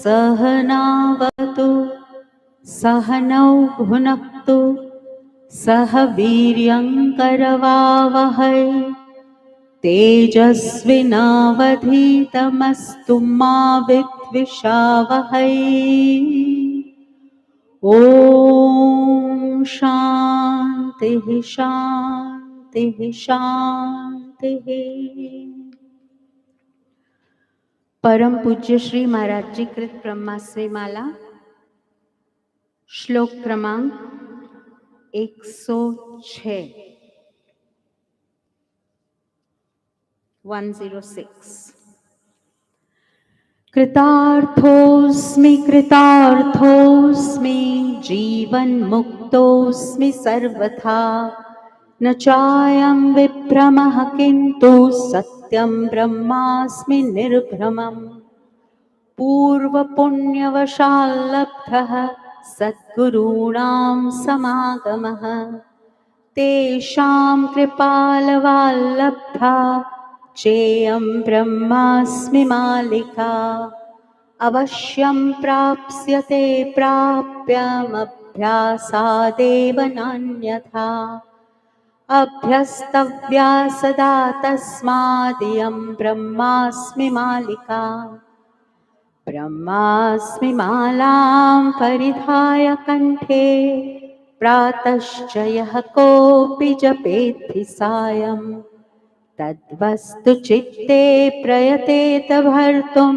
सहनावतु सहनौ भुनक्तु सह वीर्यङ्करवावहै तेजस्विनावधीतमस्तु मा विद्विषावहै। ॐ शान्तिः शान्तिः शान्तिः। परम पूज्य श्री महाराज जी कृत ब्रह्मास्त्र माला श्लोक क्रमांक 106 106। कृतार्थोऽस्मि कृतार्थोऽस्मि जीवन्मुक्तोऽस्मि सर्वथा न चायं विभ्रमः किन्तु सत्यं ब्रह्मास्मि निर्भ्रमम्। पूर्वपुण्यवशाल्लब्धः सद्गुरूणां समागमः तेषां कृपालवाल्लब्धा चेयं ब्रह्मास्मि मालिका। अवश्यं प्राप्स्यते प्राप्यमभ्यासादेव नान्यथा अभ्यस्तव्या सदा तस्मादियं ब्रह्मास्मि मालिका। ब्रह्मास्मि मालां परिधाय कण्ठे प्रातश्च यः कोऽपि जपेद्धि सायं तद्वस्तु चित्ते प्रयतेत भर्तुं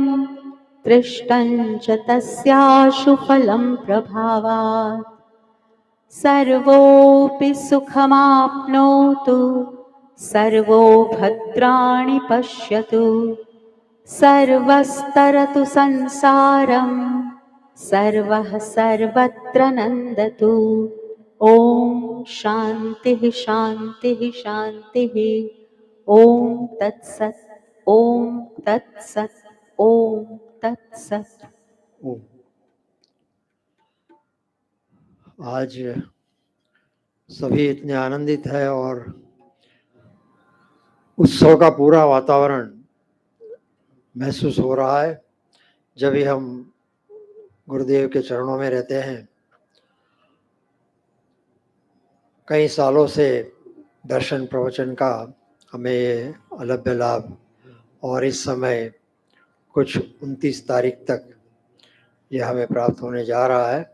दृष्टं च तस्याशु फलं प्रभावात्। सर्वोऽपि सुखमाप्नोतु सर्वो भद्राणि पश्यतु सर्वस्तरतु संसारं सर्वः सर्वत्र नन्दतु। ॐ शान्तिः शान्तिः शान्तिः। ॐ तत्सत् ॐ तत्सत् ॐ तत्सत्। आज सभी इतने आनंदित है और उत्सव का पूरा वातावरण महसूस हो रहा है। जब भी हम गुरुदेव के चरणों में रहते हैं, कई सालों से दर्शन प्रवचन का हमें ये अलभ्य लाभ और इस समय कुछ 29 तारीख तक ये हमें प्राप्त होने जा रहा है।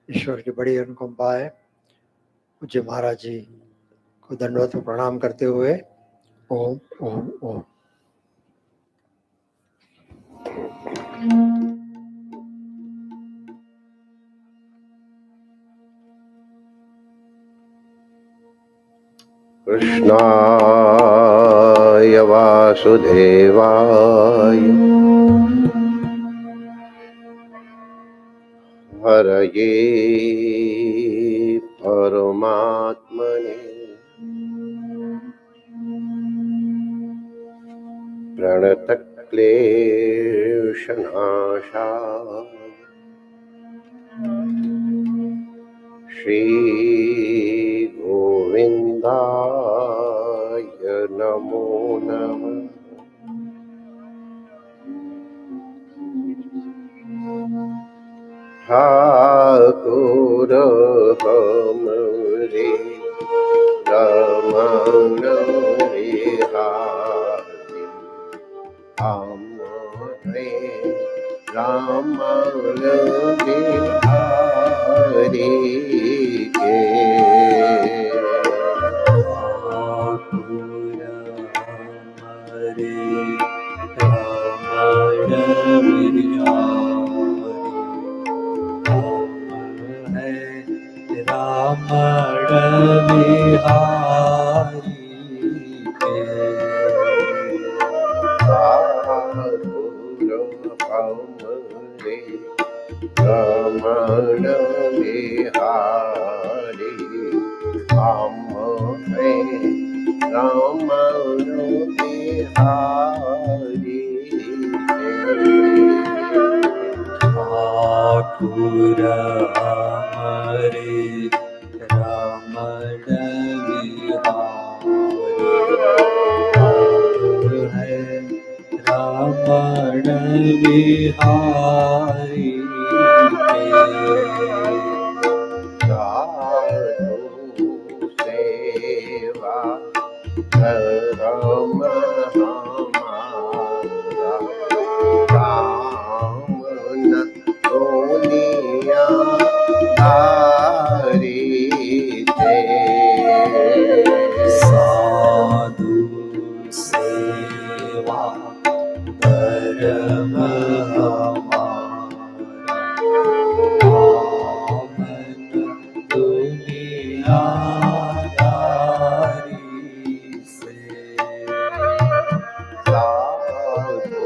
ईश्वर की बड़ी अनुकंपा है। पूज्य महाराज जी को दंडवत प्रणाम करते हुए ओम ओम ओम। कृष्णाय वासुदेवाय हरये परमात्मने प्रणतक्लेशनाशाय श्रीगोविन्दाय नमो नमः। ठाकुर हमरे रमण बिहारी हमरे रमण बिहारी के रमण बिहारी हमरे रमण बिहारी ठाकुर हमरे रमण बिहारी है रमण विहारी के। साधु सेवा धर्म हमारा, काम न दुनिया धारी से। साधु सेवा धर्म हमारा, काम न दुनियादारी से। साधु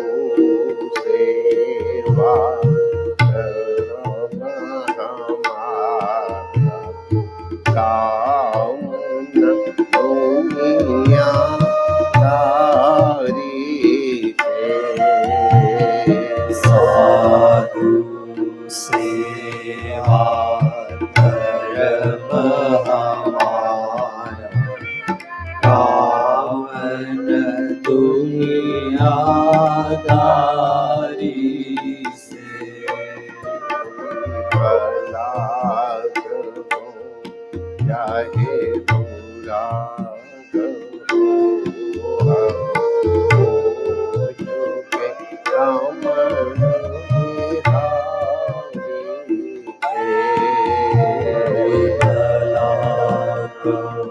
सेवा धर्म हमारा, काम न दुनिया धारी से। साधु सेवा धर्म हमारा, काम न दुनियादारी से। भला करो चाहे बुरा करो, हो चुके राम बिहारी के। भला करो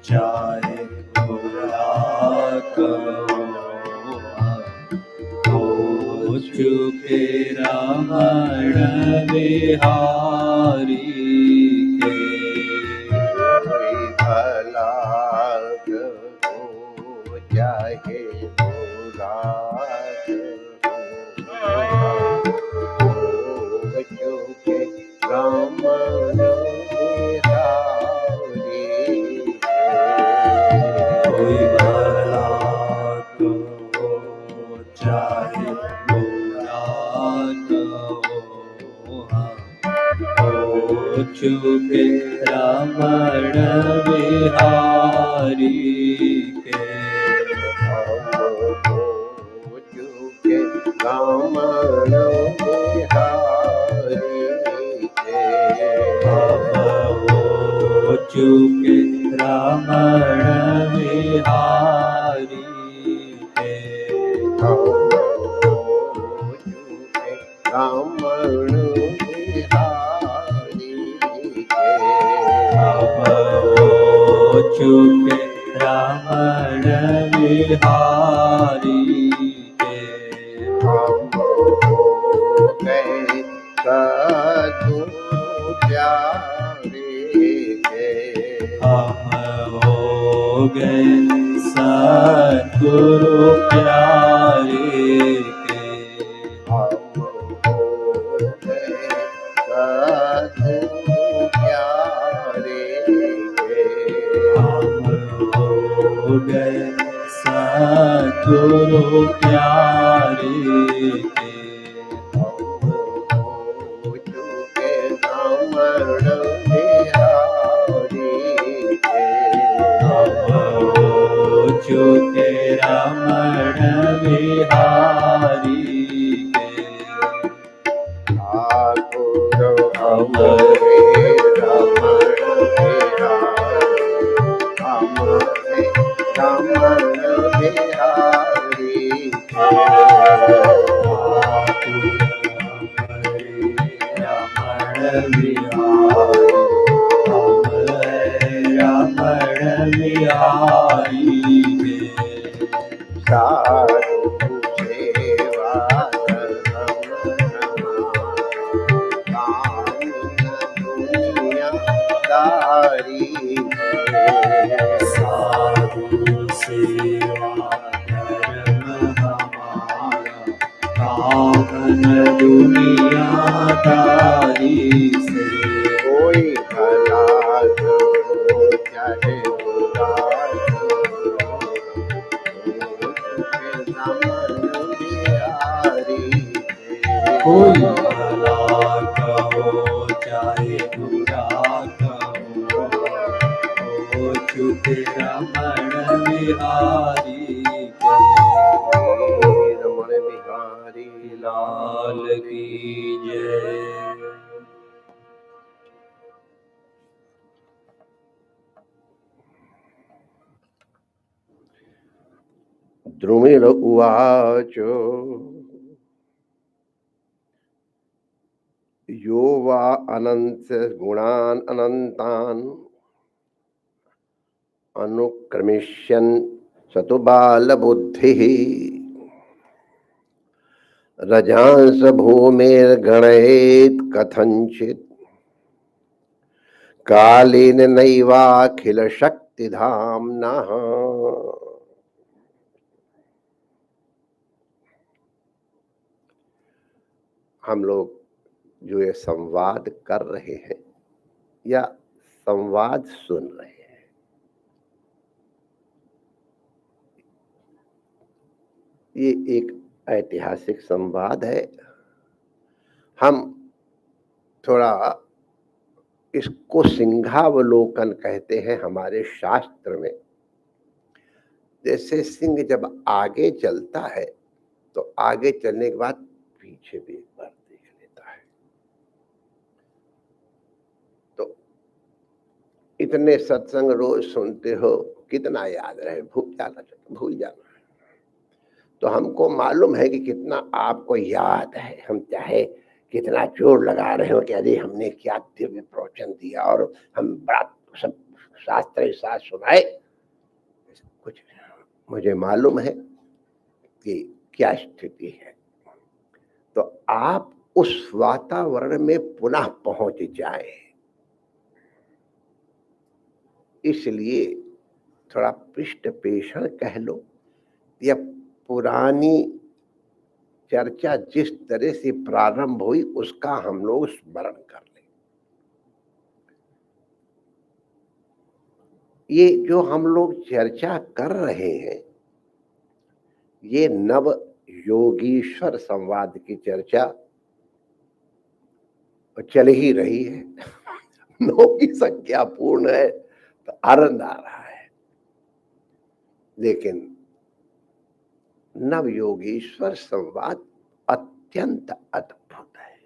चाहे बुरा करो, हो चुके रमण बिहारी के। कोई भला करो चाहे बुरा करो, हो चुके राम बिहारी के। कोई भला कहो चाहे बुरा कहो, हो चुके रमण बिहारी के। हो चुके रामण बिहारी के। हो चुके रमण बिहारी के। हो चुके रामण बिहारी के। हो चुके रमण बिहारी के। हम हो गए साधु प्यारे के। हम हो गए सद्गुरु प्यारे के। हम हो गए साधु प्यारे के। हम हो गए सद्गुरु प्यारे के। हम हो चुके रामण बिहारी के। हम हो चुके रमण बिहारी के। ठाकुर हमरे रमण बिहारी, हमरे रमण बिहारी के। रमण बिहारी, रमण बिहारी के। साधु सेवा धर्म काम न दुनिया दारी के। साधु सेवा धर्म हमारा, काम न दुनियादारी से। कोई भला करो चाहे बुरा करो, हो चुके रामण बिहारी के। कोई भला कहो चाहे बुरा कहो, हो चुके रमण बिहारी के। रमण बिहारी की जय। द्रुमिल उवाच यो वा अनंत गुणान् अनन्तान् अनुक्रमिष्यन् स तु बालबुद्धिः रजांस भूमिर्गणयेत् कथंचित् कालेन नैवाखिल शक्तिधाम्नः। हम लोग जो ये संवाद कर रहे हैं या संवाद सुन रहे हैं, ये एक ऐतिहासिक संवाद है। हम थोड़ा इसको सिंहावलोकन कहते हैं हमारे शास्त्र में। जैसे सिंह जब आगे चलता है तो आगे चलने के बाद पीछे भी एक बार देख लेता है। तो इतने सत्संग रोज सुनते हो, कितना याद रहे, भूल जाना। तो हमको मालूम है कि कितना आपको याद है। हम चाहे कितना जोर लगा रहे हो कि अरे हमने क्या दिव्य प्रवचन दिया और हम बड़ा सब शास्त्र के साथ सुनाए, कुछ मुझे मालूम है कि क्या स्थिति है। तो आप उस वातावरण में पुनः पहुंच जाए, इसलिए थोड़ा पृष्ठ पेषण कह लो या पुरानी चर्चा जिस तरह से प्रारंभ हुई उसका हम लोग स्मरण कर लें। ये जो हम लोग चर्चा कर रहे हैं, ये नव योगीश्वर संवाद की चर्चा चल ही रही है। 9 की संख्या पूर्ण है तो आनंद आ रहा है। लेकिन नव योगीश्वर संवाद अत्यंत अद्भुत है।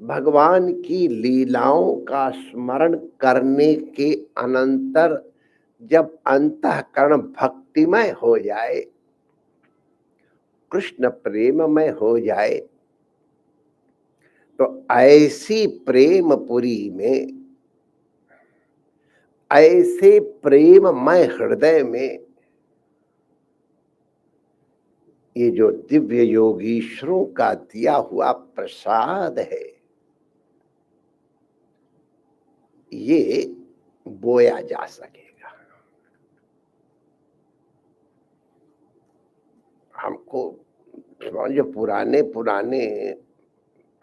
भगवान की लीलाओं का स्मरण करने के अनंतर जब अंतःकरण भक्तिमय हो जाए, कृष्ण प्रेममय हो जाए, तो ऐसी प्रेमपुरी में, ऐसे प्रेममय हृदय में ये जो दिव्य योगीश्वरों का दिया हुआ प्रसाद है, ये बोया जा सकेगा। हमको जो पुराने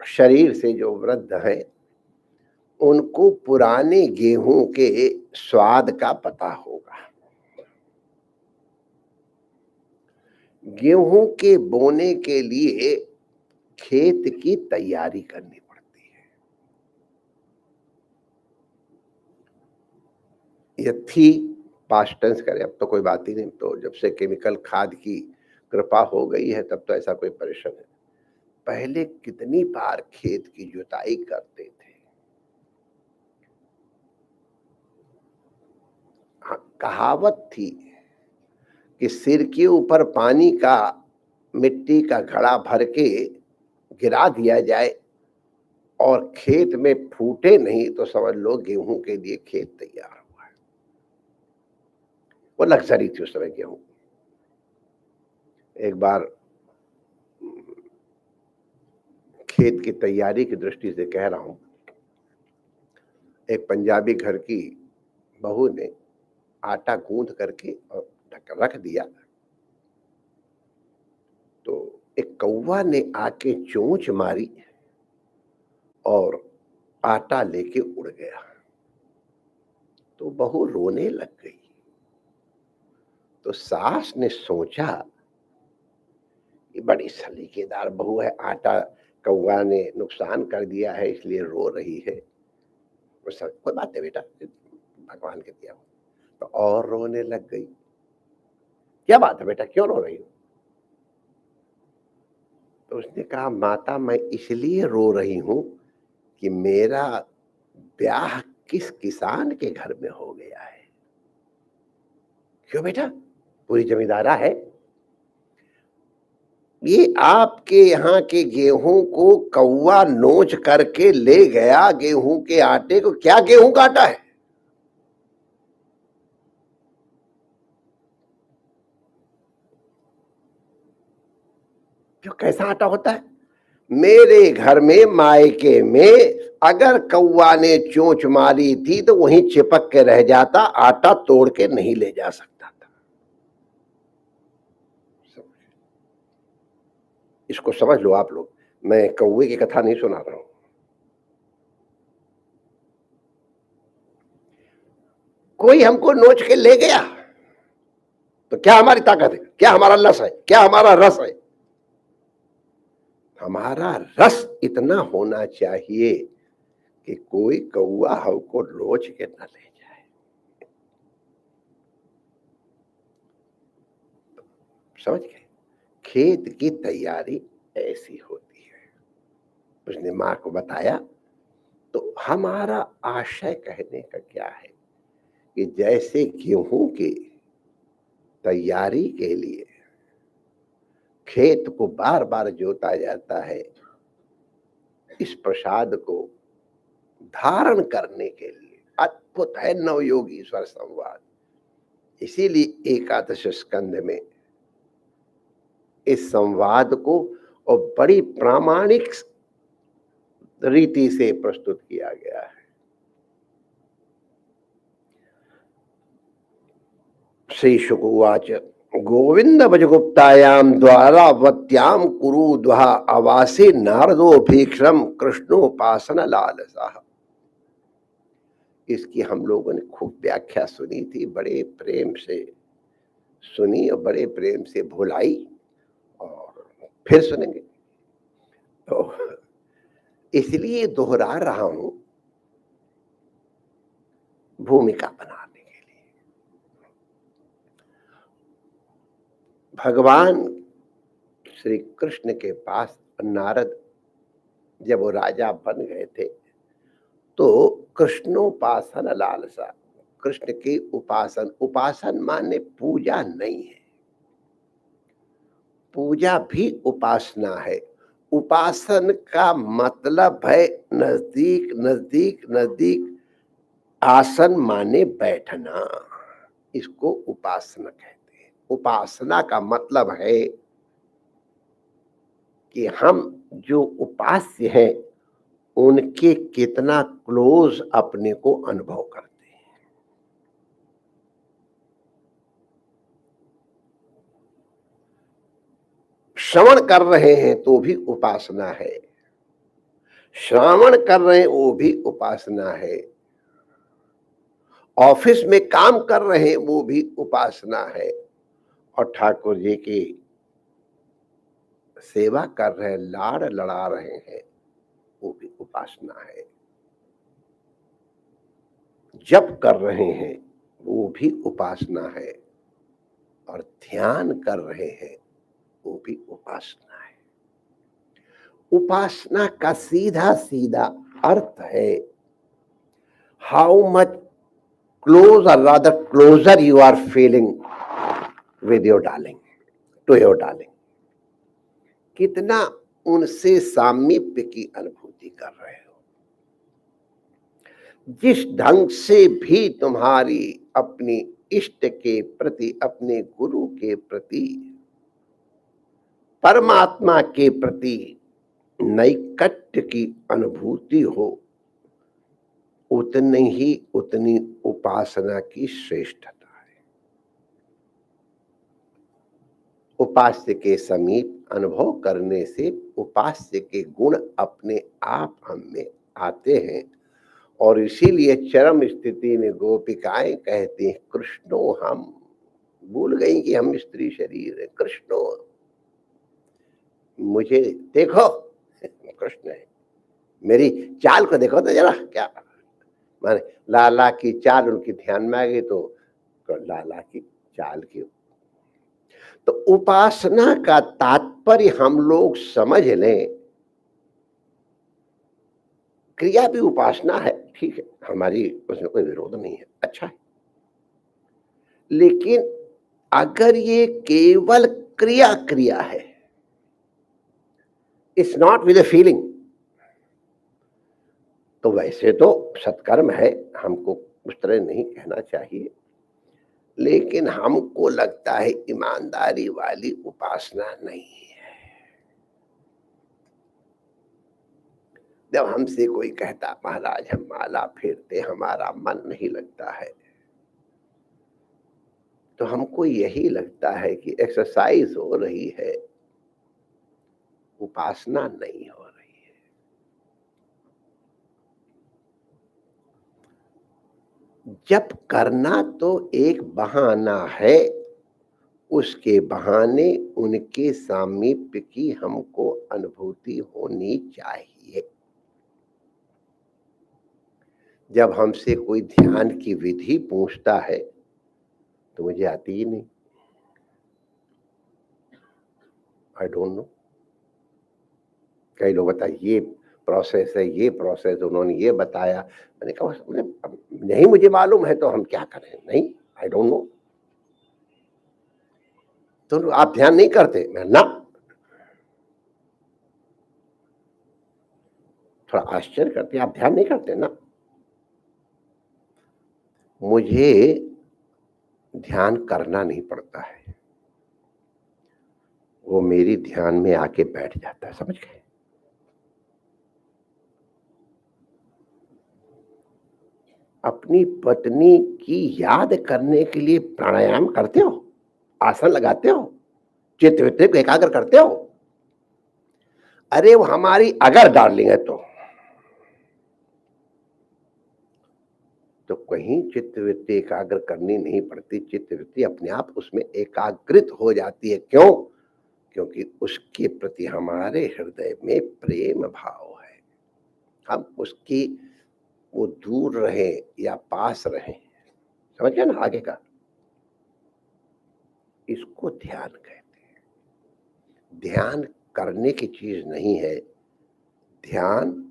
शरीर से जो वृद्ध हैं, उनको पुराने गेहूं के स्वाद का पता होगा। गेहूं के बोने के लिए खेत की तैयारी करनी पड़ती है। ये थी पास्ट टेंस करें, अब तो कोई बात ही नहीं। तो जब से केमिकल खाद की कृपा हो गई है तब तो ऐसा कोई परेशान है। पहले कितनी बार खेत की जुताई करते थे। हाँ, कहावत थी कि सिर के ऊपर पानी का, मिट्टी का घड़ा भर के गिरा दिया जाए और खेत में फूटे नहीं तो समझ लो गेहूं के लिए खेत तैयार हुआ है। वो लग्जरी थी उस समय गेहूं। एक बार खेत की तैयारी की दृष्टि से कह रहा हूं, एक पंजाबी घर की बहू ने आटा गूंथ करके और रख दिया, तो एक कौवा ने आके चोंच मारी और आटा लेके उड़ गया। तो बहू रोने लग गई। तो सास ने सोचा ये बड़ी सलीकेदार बहू है, आटा कौवा ने नुकसान कर दिया है इसलिए रो रही है। कोई बात है बेटा, भगवान के दिया। तो और रोने लग गई। क्या बात है बेटा, क्यों रो रही हो? तो उसने कहा, माता मैं इसलिए रो रही हूं कि मेरा ब्याह किस किसान के घर में हो गया है। क्यों बेटा, पूरी जमींदारा है। ये आपके यहाँ के गेहूं को कौवा नोच करके ले गया, गेहूं के आटे को। क्या गेहूं का आटा है? जो कैसा आटा होता है? मेरे घर में मायके में अगर कौवा ने चोंच मारी थी तो वहीं चिपक के रह जाता, आटा तोड़ के नहीं ले जा सकता था। इसको समझ लो आप लोग, मैं कौवे की कथा नहीं सुना रहा हूं। कोई हमको नोच के ले गया तो क्या हमारी ताकत है? क्या हमारा लस है? क्या हमारा रस है? हमारा रस इतना होना चाहिए कि कोई कौवा हमको नोच के न ले जाए। समझ गए? खेत की तैयारी ऐसी होती है। उसने मां को बताया। तो हमारा आशय कहने का क्या है कि जैसे गेहूं की तैयारी के लिए खेत को बार बार जोता जाता है, इस प्रसाद को धारण करने के लिए अद्भुत है नवयोगीश्वर संवाद। इसीलिए एकादश स्कंध में इस संवाद को और बड़ी प्रामाणिक रीति से प्रस्तुत किया गया है। श्री शुक उवाच गोविंद भजगुप्तायाम द्वारावत्याम कुरु द्वा आवासे नारदो भीक्षम कृष्णोपासन लालसा। इसकी हम लोगों ने खूब व्याख्या सुनी थी, बड़े प्रेम से सुनी और बड़े प्रेम से भुलाई, और फिर सुनेंगे। तो इसलिए दोहरा रहा हूं भूमिका बनाने के लिए। भगवान श्री कृष्ण के पास नारद जब वो राजा बन गए थे तो कृष्णोपासन लालसा, कृष्ण की उपासन, उपासन माने पूजा नहीं है, पूजा भी उपासना है। उपासन का मतलब है नजदीक नजदीक नजदीक, आसन माने बैठना, इसको उपासना कहते हैं। उपासना का मतलब है कि हम जो उपास्य हैं उनके कितना क्लोज अपने को अनुभव करते हैं। श्रवण कर रहे हैं तो भी उपासना है, श्रावण कर रहे हैं वो भी उपासना है, ऑफिस में काम कर रहे हैं वो भी उपासना है, और ठाकुर जी की सेवा कर रहे हैं, लाड़ लड़ा रहे हैं, वो भी उपासना है। जप कर रहे हैं वो भी उपासना है, और ध्यान कर रहे हैं वो भी उपासना है। उपासना का सीधा सीधा अर्थ है हाउ मच क्लोज और rather closer you are feeling with your darling, to your darling. कितना उनसे सामीप्य की अनुभूति कर रहे हो। जिस ढंग से भी तुम्हारी अपनी इष्ट के प्रति, अपने गुरु के प्रति, परमात्मा के प्रति नैकट्य की अनुभूति हो, उतनी उपासना की श्रेष्ठता है। उपास्य के समीप अनुभव करने से उपास्य के गुण अपने आप हम में आते हैं, और इसीलिए चरम स्थिति में गोपिकाएं कहती हैं कृष्णो, हम भूल गई कि हम स्त्री शरीर है, कृष्णो मुझे देखो, कृष्ण है, मेरी चाल को देखो तो जरा, क्या माने लाला की चाल उनकी ध्यान में आ गई तो लाला की चाल की। तो उपासना का तात्पर्य हम लोग समझ लें, क्रिया भी उपासना है, ठीक है, हमारी उसमें कोई विरोध नहीं है, अच्छा है। लेकिन अगर ये केवल क्रिया क्रिया है, it's not with a feeling, तो वैसे तो सत्कर्म है, हमको उस तरह नहीं कहना चाहिए, लेकिन हमको लगता है ईमानदारी वाली उपासना नहीं है। जब हमसे कोई कहता महाराज हम माला फेरते हमारा मन नहीं लगता है, तो हमको यही लगता है कि एक्सरसाइज हो रही है, उपासना नहीं हो रही है। जब करना तो एक बहाना है, उसके बहाने उनके सामीप्य की हमको अनुभूति होनी चाहिए। जब हमसे कोई ध्यान की विधि पूछता है तो मुझे आती ही नहीं, आई डोंट नो। कई लोग बताए ये प्रोसेस है, ये प्रोसेस, उन्होंने ये बताया, मैंने कहा नहीं मुझे मालूम है तो हम क्या करें, नहीं, आई डोंट नो। तो आप ध्यान नहीं करते? मैं ना, थोड़ा आश्चर्य करते, आप ध्यान नहीं करते ना? मुझे ध्यान करना नहीं पड़ता है, वो मेरी ध्यान में आके बैठ जाता है, समझ गए? अपनी पत्नी की याद करने के लिए प्राणायाम करते हो, आसन लगाते हो, चित्त को एकाग्र करते हो? अरे वो हमारी अगर डार्लिंग है तो कहीं चित्तवृत्ति एकाग्र करनी नहीं पड़ती, चित्तवृत्ति अपने आप उसमें एकाग्रित हो जाती है। क्यों? क्योंकि उसके प्रति हमारे हृदय में प्रेम भाव है, हम उसकी वो दूर रहे या पास रहे, समझ गए ना आगे का? इसको ध्यान कहते हैं। ध्यान करने की चीज नहीं है, ध्यान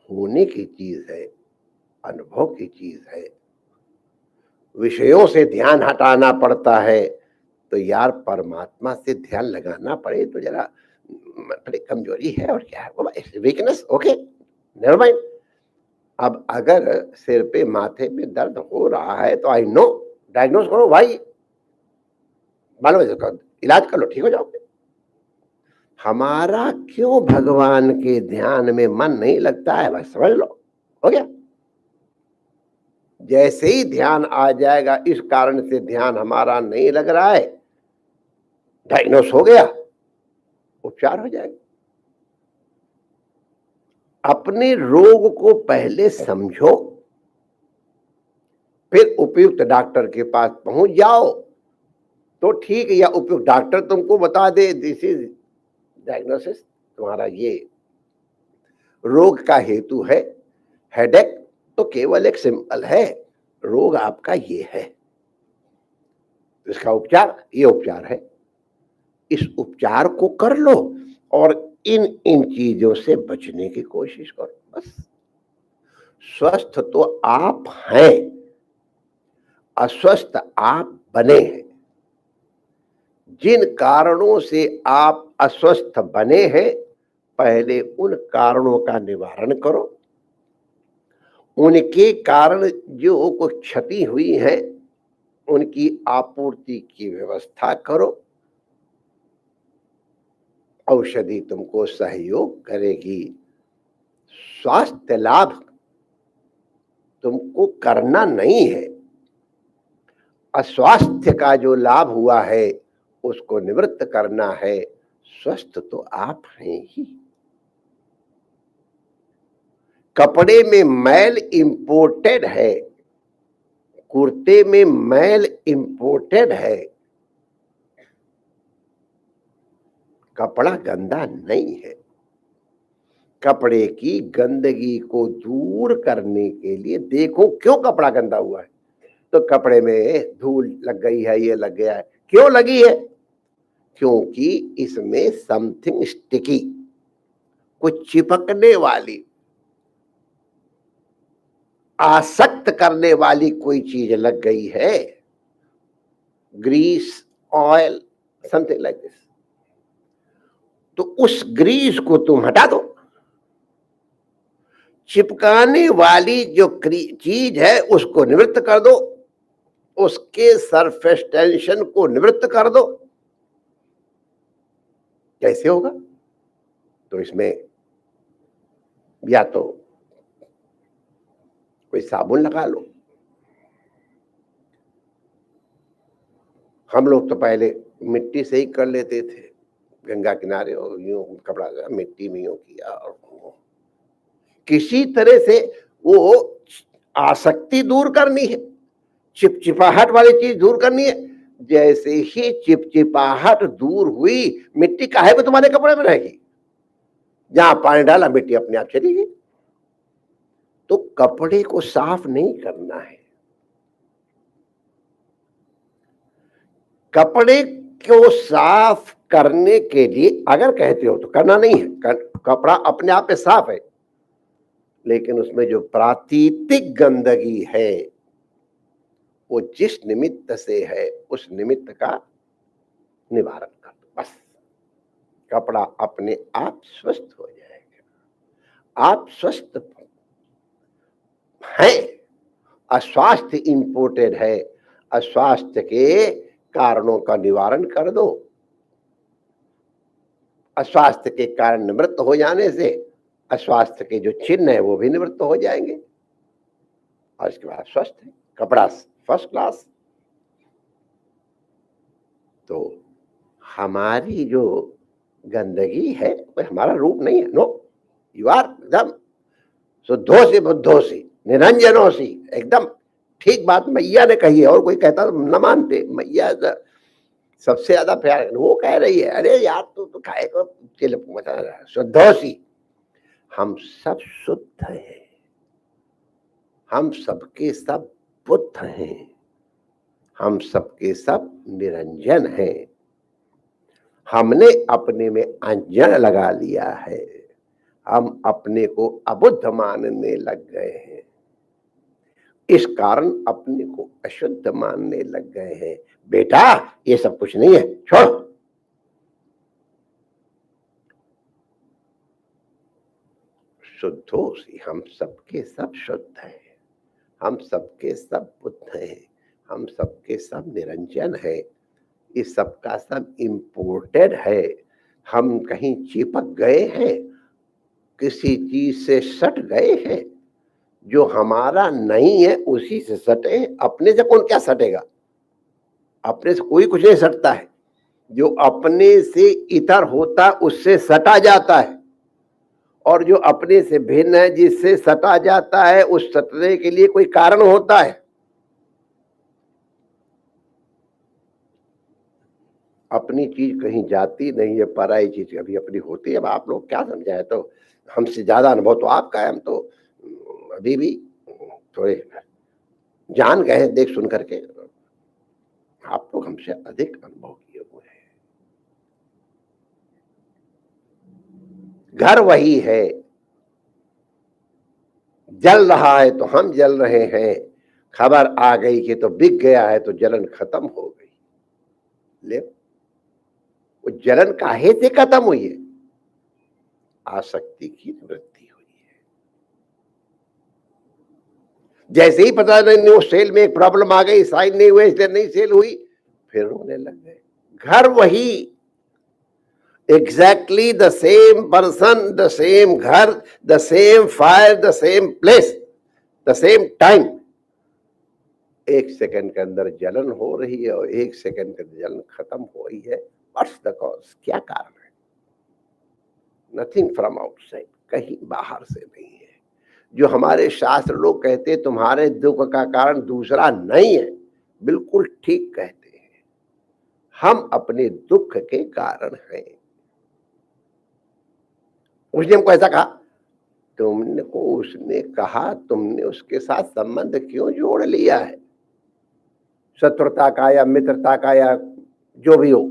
होने की चीज है, अनुभव की चीज है। विषयों से ध्यान हटाना पड़ता है तो यार परमात्मा से ध्यान लगाना पड़े तो जरा बड़ी कमजोरी है, और क्या है, वीकनेस, ओके, नेवर माइंड। अब अगर सिर पे माथे में दर्द हो रहा है तो आई नो, डायग्नोज करो भाई, मालूम है, इलाज कर लो, ठीक हो जाओगे। हमारा क्यों भगवान के ध्यान में मन नहीं लगता है, बस समझ लो, हो गया। जैसे ही ध्यान आ जाएगा इस कारण से ध्यान हमारा नहीं लग रहा है, डायग्नोस हो गया, उपचार हो जाएगा। अपने रोग को पहले समझो, फिर उपयुक्त डॉक्टर के पास पहुंच जाओ तो ठीक है, या उपयुक्त डॉक्टर तुमको बता दे दिस इज डायग्नोसिस, तुम्हारा ये रोग का हेतु है हेडेक, तो केवल एक सिंपल है, रोग आपका ये है, इसका उपचार ये उपचार है, इस उपचार को कर लो और इन चीजों से बचने की कोशिश करो, बस। स्वस्थ तो आप हैं, अस्वस्थ आप बने हैं। जिन कारणों से आप अस्वस्थ बने हैं, पहले उन कारणों का निवारण करो, उनके कारण जो कुछ क्षति हुई है उनकी आपूर्ति की व्यवस्था करो, औषधि तुमको सहयोग करेगी। स्वास्थ्य लाभ तुमको करना नहीं है, अस्वास्थ्य का जो लाभ हुआ है उसको निवृत्त करना है। स्वस्थ तो आप हैं ही। कपड़े में मैल इंपोर्टेड है, कुर्ते में मैल इंपोर्टेड है, कपड़ा गंदा नहीं है। कपड़े की गंदगी को दूर करने के लिए देखो क्यों कपड़ा गंदा हुआ है, तो कपड़े में धूल लग गई है, ये लग गया है, क्यों लगी है? क्योंकि इसमें समथिंग स्टिकी, कुछ चिपकने वाली, आसक्त करने वाली कोई चीज लग गई है, grease, oil, something like this. तो उस ग्रीस को तुम हटा दो, चिपकाने वाली जो चीज है उसको निवृत्त कर दो, उसके सरफेस टेंशन को निवृत्त कर दो। कैसे होगा? तो इसमें या तो कोई साबुन लगा लो। हम लोग तो पहले मिट्टी से ही कर लेते थे, गंगा किनारे और यूं कपड़ा मिट्टी में यूं किया, और किसी तरह से वो आसक्ति दूर करनी है, चिपचिपाहट वाली चीज दूर करनी है। जैसे ही चिपचिपाहट दूर हुई, मिट्टी काहे को तुम्हारे कपड़े में रहेगी? जहां पानी डाला मिट्टी अपने आप चली गई। तो कपड़े को साफ नहीं करना है, कपड़े को साफ करने के लिए अगर कहते हो तो करना नहीं है, कपड़ा अपने आप में साफ है, लेकिन उसमें जो प्रातीतिक गंदगी है वो जिस निमित्त से है उस निमित्त का निवारण कर दो, बस कपड़ा अपने आप स्वस्थ हो जाएगा। आप स्वस्थ हैं, अस्वास्थ्य इंपोर्टेड है, अस्वास्थ्य के कारणों का निवारण कर दो। अस्वास्थ्य के कारण निवृत्त हो जाने से अस्वास्थ्य के जो चिन्ह है वो भी निवृत्त हो जाएंगे, और इसके बाद स्वस्थ है, कपड़ा फर्स्ट क्लास। तो हमारी जो गंदगी है वो हमारा रूप नहीं है। नो, यू आर एकदम शुद्धोसी बुद्धोसी निरंजनोसी, एकदम ठीक बात मैया ने कही है, और कोई कहता तो न मानते। मैया सबसे ज्यादा प्यार, वो कह रही है, अरे यार तू तो खाए को बता रहा है, शुद्धोसी। हम सब शुद्ध हैं, हम सबके सब बुद्ध हैं, हम सबके सब निरंजन हैं। हमने अपने में अंजन लगा लिया है, हम अपने को अबुद्ध मानने लग गए हैं, इस कारण अपने को अशुद्ध मानने लग गए हैं। बेटा ये सब कुछ नहीं है, छोड़। शुद्धोसी, हम सबके सब शुद्ध हैं, हम सबके सब बुद्ध हैं, हम सबके सब निरंजन है, इस सब का सब इंपोर्टेड है। हम कहीं चिपक गए हैं, किसी चीज से सट गए हैं, जो हमारा नहीं है उसी से सटे। अपने से कौन क्या सटेगा? अपने से कोई कुछ नहीं सटता है, जो अपने से इतर होता उससे सटा जाता है, और जो अपने से भिन्न है जिससे सटा जाता है उस सटने के लिए कोई कारण होता है। अपनी चीज कहीं जाती नहीं है, पराई चीज कभी अपनी होती है। अब आप लोग क्या समझाए, तो हमसे ज्यादा अनुभव तो आपका है, हम तो अभी भी थोड़े जान गए हैं देख सुन करके, आप लोग हमसे अधिक अनुभव किए हुए हैं। घर वही है, जल रहा है तो हम जल रहे हैं, खबर आ गई कि तो बिक गया है तो जलन खत्म हो गई। ले, वो जलन काहे से खत्म हुई है? आसक्ति की निवृत्ति हुई है। जैसे ही पता नहीं वो सेल में एक प्रॉब्लम आ गई, साइन नहीं हुए इसलिए नहीं सेल हुई, फिर रोने लग गए। घर वही, exactly the same person, the same घर, the same fire, the same place, the same time. एक सेकंड के अंदर जलन हो रही है और एक सेकंड के अंदर जलन खत्म हो रही है। What's the cause? क्या कारण है? नथिंग फ्रॉम आउटसाइड, कहीं बाहर से नहीं है। जो हमारे शास्त्र लोग कहते हैं तुम्हारे दुख का कारण दूसरा नहीं है, बिल्कुल ठीक कहते हैं। हम अपने दुख के कारण हैं। उसने हमको ऐसा कहा, तुमने को उसने कहा, तुमने उसके साथ संबंध क्यों जोड़ लिया है? शत्रुता का या मित्रता का या जो भी हो,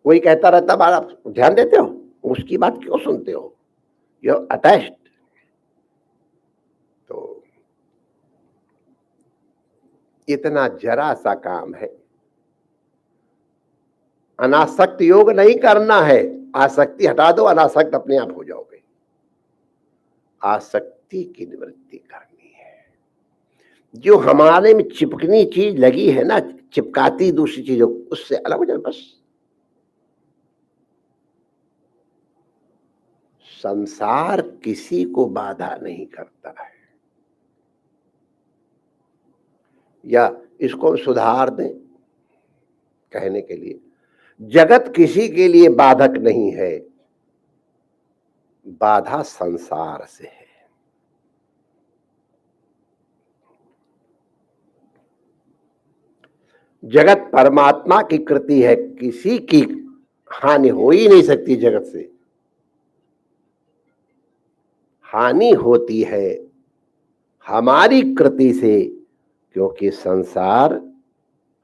कोई कहता रहता बार, आप ध्यान देते हो, उसकी बात क्यों सुनते हो? You are attached. तो इतना जरा सा काम है, अनासक्त योग नहीं करना है, आसक्ति हटा दो, अनासक्त अपने आप हो जाओगे। आसक्ति की निवृत्ति करनी है। जो हमारे में चिपकनी चीज लगी है ना, चिपकाती दूसरी चीजों, उससे अलग हो जाए बस। संसार किसी को बाधा नहीं करता है। या इसको सुधार दें कहने के लिए, जगत किसी के लिए बाधक नहीं है, बाधा संसार से है। जगत परमात्मा की कृति है, किसी की हानि हो ही नहीं सकती जगत से। हानि होती है हमारी कृति से, क्योंकि संसार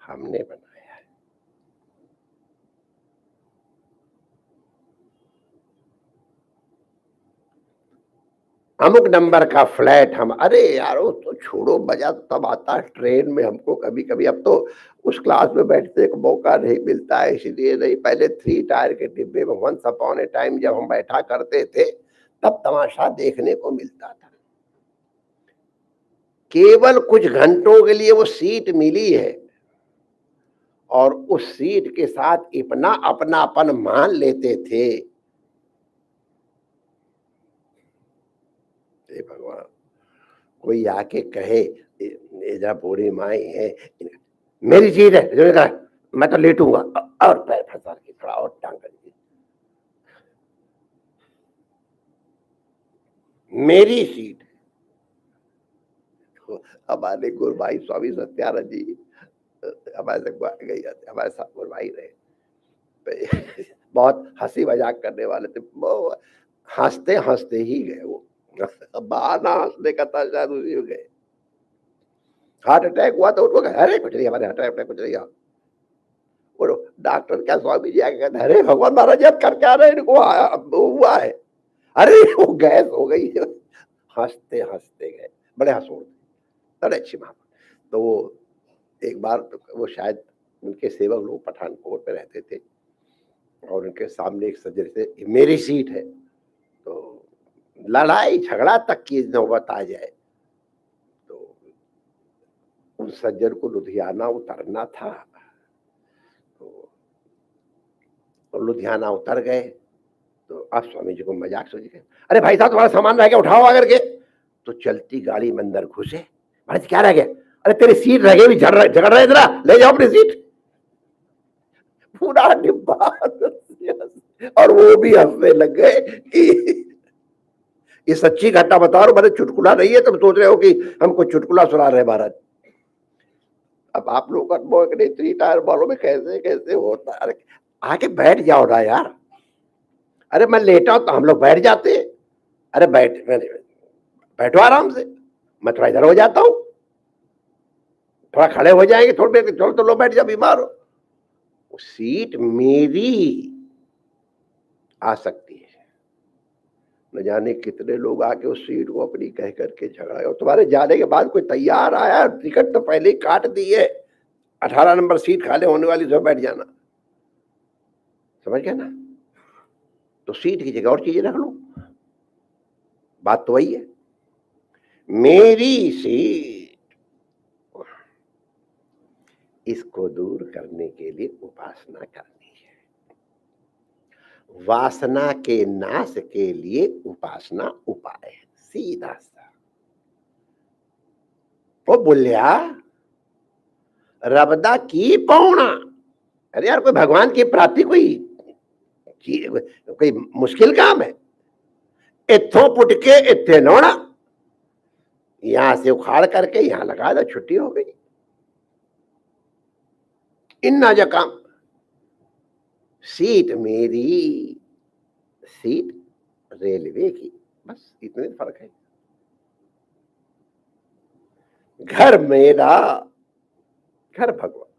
हमने बनाया है। अमुक नंबर का फ्लैट हम, अरे यार वो तो छोड़ो, मजा तो तब आता है ट्रेन में हमको कभी कभी। अब तो उस क्लास में बैठने का मौका नहीं मिलता है, इसलिए नहीं। पहले 3 टायर के डिब्बे में वंस अपॉन ए टाइम जब हम बैठा करते थे, तब तमाशा देखने को मिलता था। केवल कुछ घंटों के लिए वो सीट मिली है, और उस सीट के साथ इतना अपनापन मान लेते थे। हे भगवान, कोई आके कहे जरा बूढ़ी माई है, मेरी सीट है, जो कहा मैं तो लेटूंगा, और पैर फंसा के खड़ा और टांग करके, मेरी सीट। हमारे गुरु भाई स्वामी सत्यानंद जी हमारे से गई जाते, हमारे साथ गुरु भाई रहे, बहुत हंसी मजाक करने वाले थे। वो हंसते हंसते ही गए, वो बहाना हंसने का था शायद, उसी में गए। हार्ट अटैक हुआ तो उनको कहा, अरे कुछ नहीं, हमारे हार्ट अटैक कुछ नहीं। और डॉक्टर क्या स्वामी जी आके कहते, अरे भगवान महाराज अब कर क्या रहे, इनको हुआ है, अरे वो गैस हो गई। हंसते हंसते गए, बड़े हंसोड़, बड़े अच्छी बात। तो वो एक बार वो शायद उनके सेवक लोग पठानकोट में रहते थे, और उनके सामने एक सज्जन से, मेरी सीट है, तो लड़ाई झगड़ा तक की नौबत आ जाए। तो उन सज्जन को लुधियाना उतरना था, तो लुधियाना उतर गए। तो आप स्वामी जी को मजाक सोच गए, अरे भाई साहब तुम्हारा सामान रह गया, उठाओ आकर के। तो चलती गाड़ी में अंदर घुसे, महाराज क्या रह गया? अरे तेरी सीट रह गई, झगड़ रहे जरा, ले जाओ अपनी सीट। पूरा डिब्बा। और वो भी हंसने लग गए कि ये सच्ची घटना बता रहा हूं, मैंने चुटकुला नहीं है, तुम सोच रहे हो कि हमको चुटकुला सुना रहे महाराज। अब आप लोग का 3 टायर वालों में कैसे कैसे होता है। अरे आके बैठ जाओ ना यार, अरे मैं लेटा हूं तो हम लोग बैठ जाते हैं, अरे बैठो आराम से, मैं थोड़ा इधर हो जाता हूं, थोड़ा खड़े हो जाएंगे, थोड़ी देर चलो तो लो बैठ जाओ, बीमार हो। सीट मेरी आ सकती है, न जाने कितने लोग आके उस सीट को अपनी कह करके झगड़ा, और तुम्हारे जाने के बाद कोई तैयार आया, टिकट तो पहले ही काट दी है, 18 नंबर सीट खाली होने वाली, सब बैठ जाना, समझ गया ना? तो सीट की जगह और चीजें रख लो, बात तो वही है। मेरी सीट, इसको दूर करने के लिए उपासना करनी है। वासना के नाश के लिए उपासना उपाय है, सीधा सा। वो बोलिया रबदा की पौना, अरे यार कोई भगवान की प्राप्ति कोई मुश्किल काम है? इथों पुट के इथे नोना, यहां से उखाड़ करके यहां लगा दो, छुट्टी हो गई। इन्ना जा काम, सीट मेरी, सीट रेलवे की, बस इतने फर्क है। घर मेरा, घर भगवान,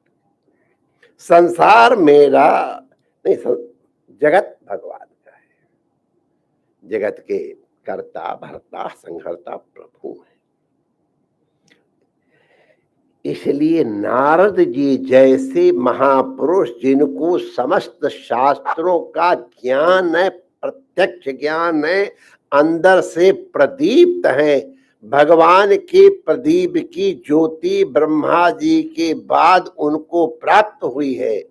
संसार मेरा, नहीं, जगत भगवान का है। जगत के कर्ता भर्ता संहर्ता प्रभु है। इसलिए नारद जी जैसे महापुरुष जिनको समस्त शास्त्रों का ज्ञान है, प्रत्यक्ष ज्ञान है, अंदर से प्रदीप्त है, भगवान के प्रदीप की ज्योति ब्रह्मा जी के बाद उनको प्राप्त हुई है,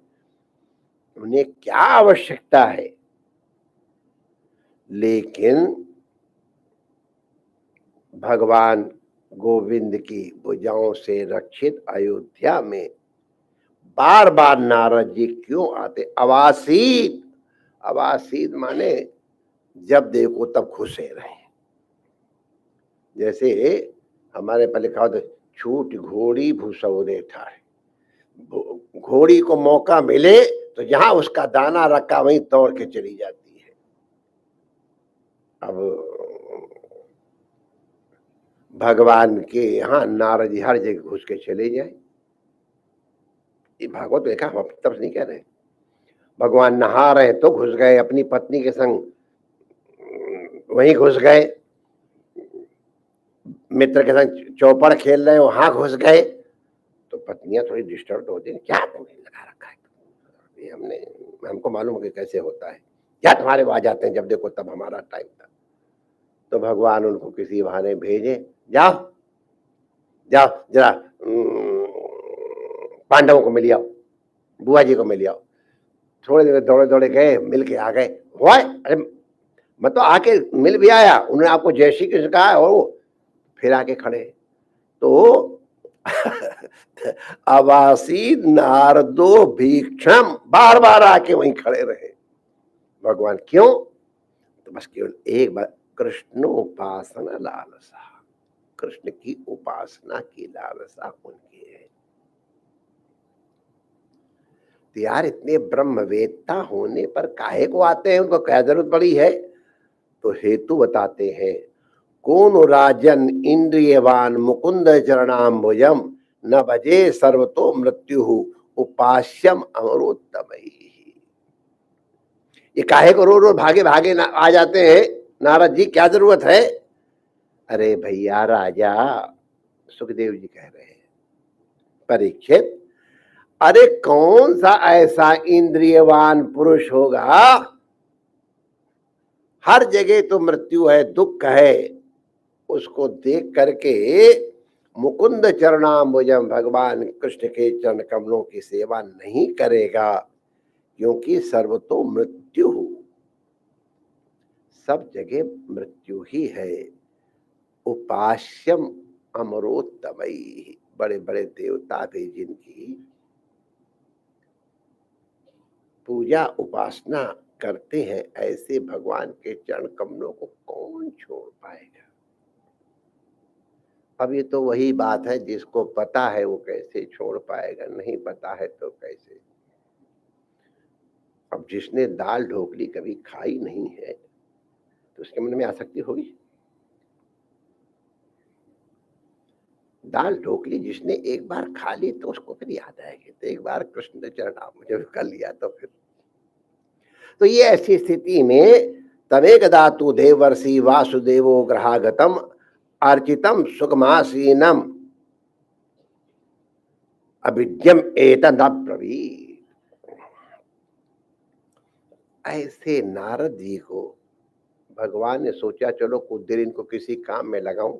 उन्हें क्या आवश्यकता है? लेकिन भगवान गोविंद की भुजाओं से रक्षित अयोध्या में बार बार नारद जी क्यों आते? अवासीत, अवासीत माने जब देखो तब घुसे रहे। जैसे हमारे पहले कहा था, छूट घोड़ी भूसौरे ठाए। घोड़ी को मौका मिले तो जहां उसका दाना रखा वहीं दौड़ के चली जाती है। अब भगवान के यहाँ नारद जी हर जगह घुस के चले जाए। ये भागवत में देखा, हम अपनी तरफ नहीं कह रहे। भगवान नहा रहे तो घुस गए, अपनी पत्नी के संग वहीं घुस गए, मित्र के संग चौपड़ खेल रहे वहां घुस गए, तो पत्नियां थोड़ी डिस्टर्ब होती है, क्या तुमने लगा रखा है? ये हमको मालूम है कि कैसे होता है, क्या तुम्हारे वहां जाते हैं जब देखो तब, हमारा टाइम था। तो भगवान उनको किसी बहाने भेजे, जाओ जाओ जरा पांडवों को मिल आओ, बुआ जी को मिल आओ। थोड़े देर दौड़े दौड़े गए, मिल के आ गए। हुआ, अरे मैं तो आके मिल भी आया, उन्होंने आपको जय श्री कृष्ण कहा और वो फिर आके खड़े। तो अवासी नारदो भीक्षम, बार बार आके वहीं खड़े रहे भगवान। क्यों? तो बस केवल एक बार, कृष्णोपासना लालसा, कृष्ण की उपासना की लालसा उनकी है। तो यार इतने ब्रह्मवेत्ता होने पर काहे को आते हैं? उनको क्या जरूरत पड़ी है? तो हेतु बताते हैं, कौन राजन इंद्रियवान मुकुंद चरणाम्बुजम न भजे सर्वतो मृत्यु उपास्यम अमरोत्तमई। ये काहे को रो रो भागे भागे आ जाते हैं नारद जी, क्या जरूरत है? अरे भैया राजा, सुखदेव जी कह रहे हैं, परीक्षित, अरे कौन सा ऐसा इंद्रियवान पुरुष होगा, हर जगह तो मृत्यु है, दुख है, उसको देख करके मुकुंद चरणाम्बुजम, भगवान कृष्ण के चरण कमलों की सेवा नहीं करेगा, क्योंकि सर्वतो मृत्यु, सब जगह मृत्यु ही है। उपास्यम अमरोत्तमई, बड़े बड़े देवता भी जिनकी पूजा उपासना करते हैं, ऐसे भगवान के चरण कमलों को कौन छोड़ पाएगा? अब ये तो वही बात है, जिसको पता है वो कैसे छोड़ पाएगा, नहीं पता है तो कैसे। अब जिसने दाल ढोकली कभी खाई नहीं है तो उसके मन में आसक्ति होगी? दाल ढोकली जिसने एक बार खा ली तो उसको फिर याद आएगी, तो एक बार कृष्ण ने चरण मुझे कर लिया तो फिर। तो ये ऐसी स्थिति में तमेक धातु देवर्षि वासुदेवो ग्रहागतम अर्चितम सुखमासीनम अभिद्यम एतद अब्रवीत। ऐसे नारद जी को भगवान ने सोचा चलो कुछ देर इनको किसी काम में लगाऊं,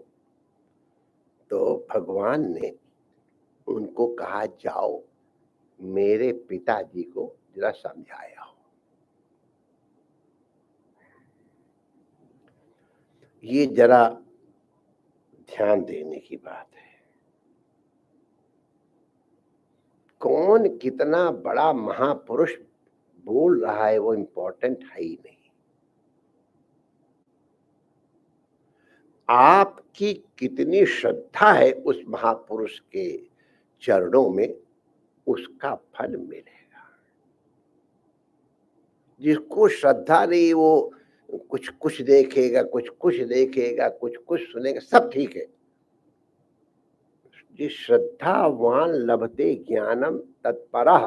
तो भगवान ने उनको कहा जाओ मेरे पिताजी को जरा समझाया हो। ये जरा ध्यान देने की बात है। कौन कितना बड़ा महापुरुष बोल रहा है वो इंपॉर्टेंट है ही नहीं, आपकी कितनी श्रद्धा है उस महापुरुष के चरणों में, उसका फल मिलेगा। जिसको श्रद्धा नहीं वो कुछ कुछ देखेगा, कुछ कुछ देखेगा, कुछ कुछ सुनेगा, सब ठीक है। जिस श्रद्धावान लभते ज्ञानम तत्परा,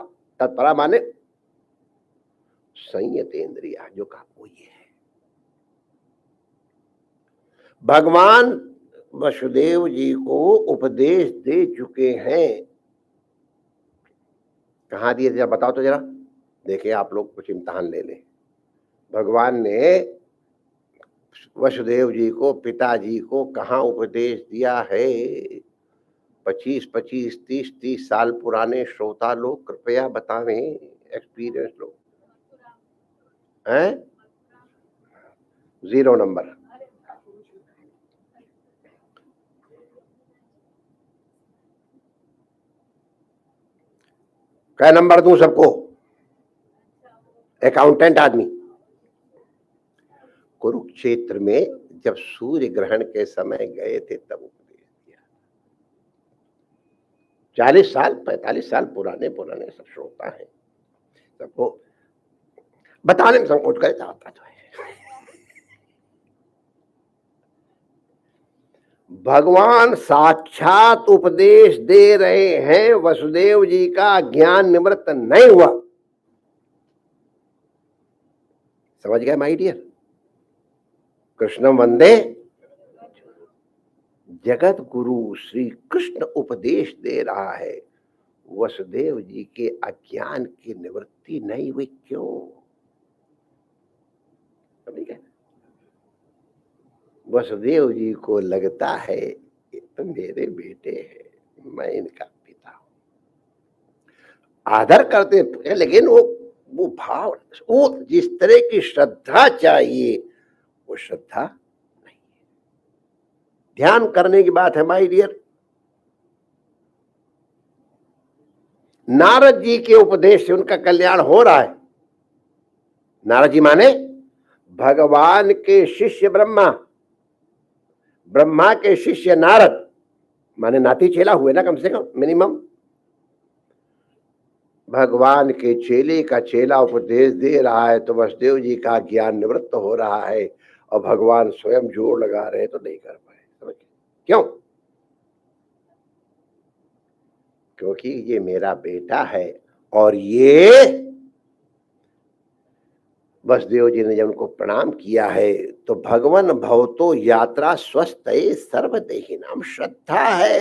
तत्परा माने संयतेन्द्रिया, जो कहा वो ये है। भगवान वसुदेव जी को उपदेश दे चुके हैं। कहाँ दिए जरा बताओ तो, जरा देखिए आप लोग कुछ इम्तिहान ले लें। भगवान ने वसुदेव जी को, पिताजी को कहाँ उपदेश दिया है? 25-25, 30-30 साल पुराने श्रोता लोग कृपया बतावें, एक्सपीरियंस लोग हैं। 0 नंबर। क्या नंबर दूं सबको? अकाउंटेंट आदमी। कुरुक्षेत्र में जब सूर्य ग्रहण के समय गए थे तब उपदेश दिया। 40 साल 45 साल पुराने सब श्रोता हैं, सबको बताने में संकोच कर जाता तो है। भगवान साक्षात उपदेश दे रहे हैं, वसुदेव जी का ज्ञान निवृत्त नहीं हुआ। समझ गए माय डियर? कृष्णम वंदे जगत गुरु श्री कृष्ण उपदेश दे रहा है। वसुदेव जी के अज्ञान की निवृत्ति नहीं हुई, क्यों? ठीक है, वसुदेव जी को लगता है ये तो मेरे बेटे हैं, मैं इनका पिता हूं। आदर करते हैं, लेकिन वो भाव, वो जिस तरह की श्रद्धा चाहिए वो श्रद्धा नहीं है। ध्यान करने की बात है माय डियर। नारद जी के उपदेश से उनका कल्याण हो रहा है। नारद जी माने भगवान के शिष्य ब्रह्मा, ब्रह्मा के शिष्य नारद, माने नाती चेला हुए ना, कम से कम मिनिमम। भगवान के चेले का चेला उपदेश दे रहा है तो वसुदेव जी का ज्ञान निवृत्त हो रहा है, और भगवान स्वयं जोर लगा रहे तो नहीं कर पाए। समझ क्यों? क्योंकि ये मेरा बेटा है। और ये वसुदेव जी ने जब उनको प्रणाम किया है तो भगवन भवतो यात्रा स्वस्थ सर्वदेही नाम, श्रद्धा है।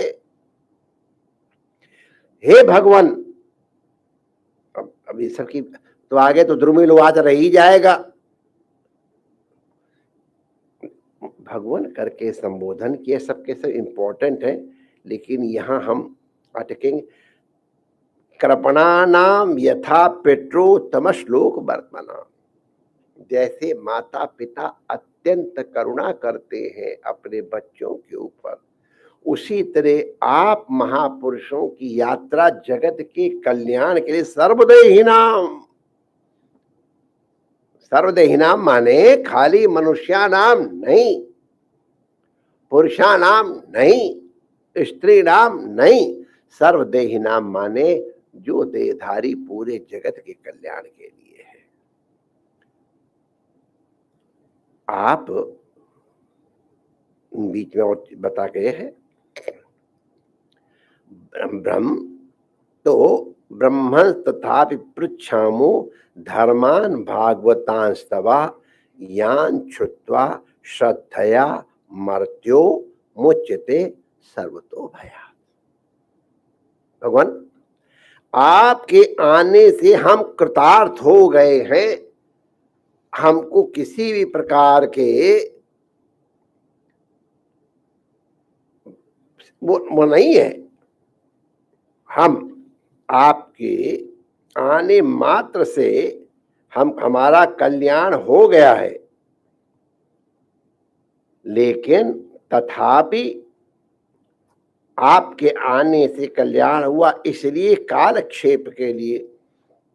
हे भगवान, अब ये सबकी तो आगे तो द्रुमिलवाद रह ही जाएगा। भगवान करके संबोधन किए, सबके सब इंपॉर्टेंट है, लेकिन यहां हम अटकेंगे। कृपणानाम यथा पेट्रो तमश्लोक वर्तमाना, जैसे माता पिता अत्यंत करुणा करते हैं अपने बच्चों के ऊपर, उसी तरह आप महापुरुषों की यात्रा जगत के कल्याण के लिए सर्वदेहिनाम। सर्वदेहिनाम माने खाली मनुष्यानाम नहीं, पुरुषानाम नहीं, स्त्री नाम नहीं, सर्वदेहिनाम माने जो देहधारी पूरे जगत के कल्याण के लिए है। आप बीच में और बता गए हैं, ब्रह्म तो ब्रह्मण तथापि पृच्छामो धर्मान भागवतांस्तवा यान छुत्वा श्रद्धया मर्त्यो मुच्यते सर्वतो भया। भगवान, आपके आने से हम कृतार्थ हो गए हैं, हमको किसी भी प्रकार के वो नहीं है। हम आपके आने मात्र से हमारा कल्याण हो गया है, लेकिन तथापि आपके आने से कल्याण हुआ, इसलिए कालक्षेप के लिए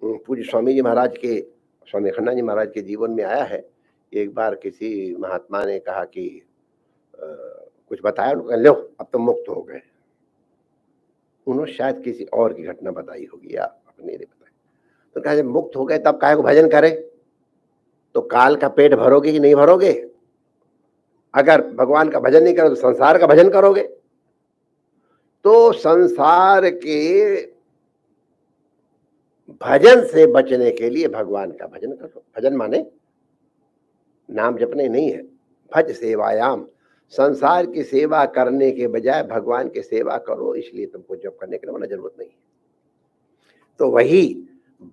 पूज्य स्वामी जी महाराज के, स्वामी अखंडानंद जी महाराज के जीवन में आया है। एक बार किसी महात्मा ने कहा कि कुछ बताया, उन्होंने लो अब तो मुक्त हो गए। उन्होंने शायद किसी और की घटना बताई होगी या अपने लिए बताई। तो कहा जब मुक्त हो गए तब काहे को भजन करें? तो काल का पेट भरोगे कि नहीं भरोगे? अगर भगवान का भजन नहीं करो तो संसार का भजन करोगे। तो संसार के भजन से बचने के लिए भगवान का भजन करो। भजन माने नाम जपने नहीं है, भज सेवायाम, संसार की सेवा करने के बजाय भगवान की सेवा करो, इसलिए तुमको जप करने की वरना जरूरत नहीं है। तो वही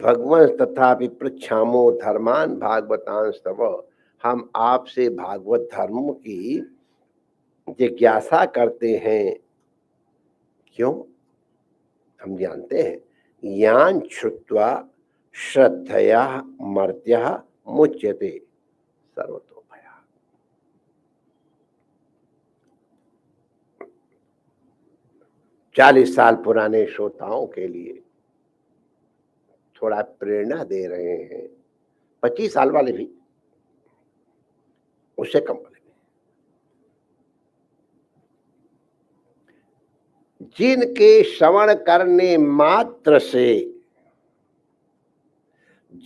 भगवं तथा विपृच्छामो धर्मान भागवतांश तव, हम आपसे भागवत धर्म की जिज्ञासा करते हैं। क्यों? हम जानते हैं, यान श्रुत्वा श्रद्धया मर्त्य मुच्यते सर्वतोभया। 40 साल पुराने श्रोताओं के लिए थोड़ा प्रेरणा दे रहे हैं, 25 साल वाले भी, उससे कम वाले भी। जिनके श्रवण करने मात्र से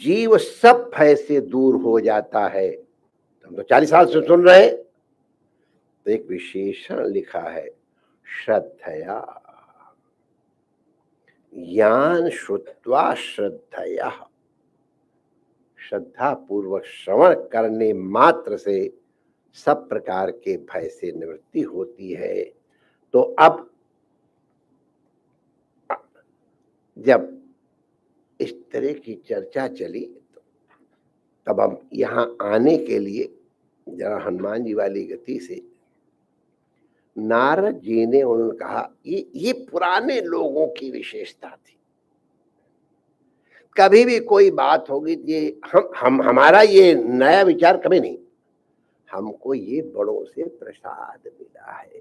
जीव सब भय से दूर हो जाता है। हम तो 40 साल से सुन रहे हैं, तो एक विशेषण लिखा है, श्रद्धया, यान श्रुत्वा श्रद्धया, श्रद्धा पूर्वक श्रवण करने मात्र से सब प्रकार के भय से निवृत्ति होती है। तो अब जब इस तरह की चर्चा चली, तब हम यहाँ आने के लिए जरा हनुमान जी वाली गति से, नारद जी ने उन्होंने कहा ये पुराने लोगों की विशेषता थी। कभी भी कोई बात होगी, ये हमारा ये नया विचार कभी नहीं, हमको ये बड़ों से प्रसाद मिला है,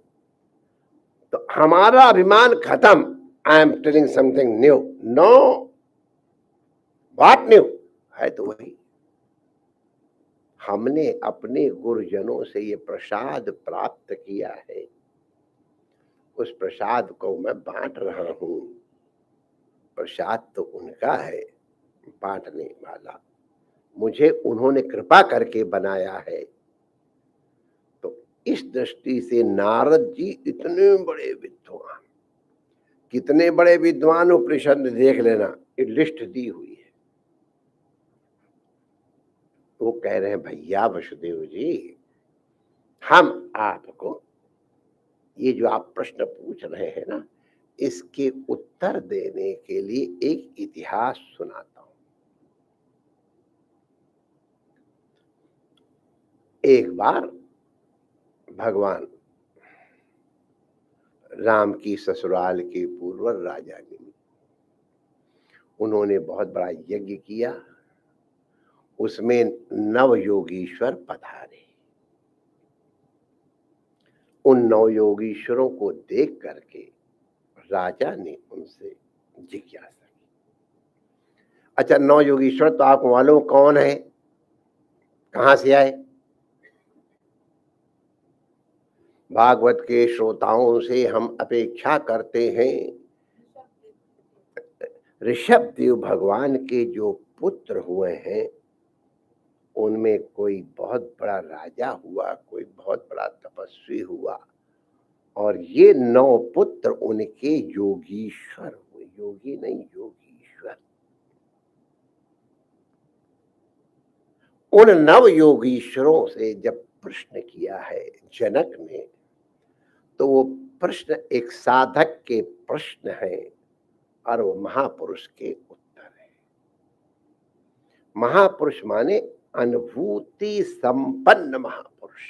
तो हमारा अभिमान खत्म। I am telling something new, know what new है, तो वही हमने अपने गुरुजनों से ये प्रसाद प्राप्त किया है, उस प्रसाद को मैं बांट रहा हूं। प्रसाद तो उनका है, बांटने वाला मुझे उन्होंने कृपा करके बनाया है। तो इस दृष्टि से नारद जी इतने बड़े विद्वान, कितने बड़े विद्वान उपनिषद में देख लेना, ये लिस्ट दी हुई है। वो कह रहे हैं, भैया वसुदेव जी, हम आपको ये जो आप प्रश्न पूछ रहे हैं ना, इसके उत्तर देने के लिए एक इतिहास सुनाता हूं। एक बार भगवान राम की ससुराल के पूर्व राजा ने, उन्होंने बहुत बड़ा यज्ञ किया, उसमें नव योगीश्वर पधारे। उन नव योगीश्वरों को देख करके राजा ने उनसे जिज्ञासा की। अच्छा, नव योगीश्वर तो आपको मालूम कौन है, कहां से आए? भागवत के श्रोताओं से हम अपेक्षा करते हैं, ऋषभदेव भगवान के जो पुत्र हुए हैं, उनमें कोई बहुत बड़ा राजा हुआ, कोई बहुत बड़ा तपस्वी हुआ, और ये 9 पुत्र उनके योगीश्वर हुए। योगी नहीं, योगीश्वर। उन 9 योगीश्वरों से जब प्रश्न किया है जनक ने, तो वो प्रश्न एक साधक के प्रश्न है और वो महापुरुष के उत्तर है। महापुरुष माने अनुभूति संपन्न महापुरुष।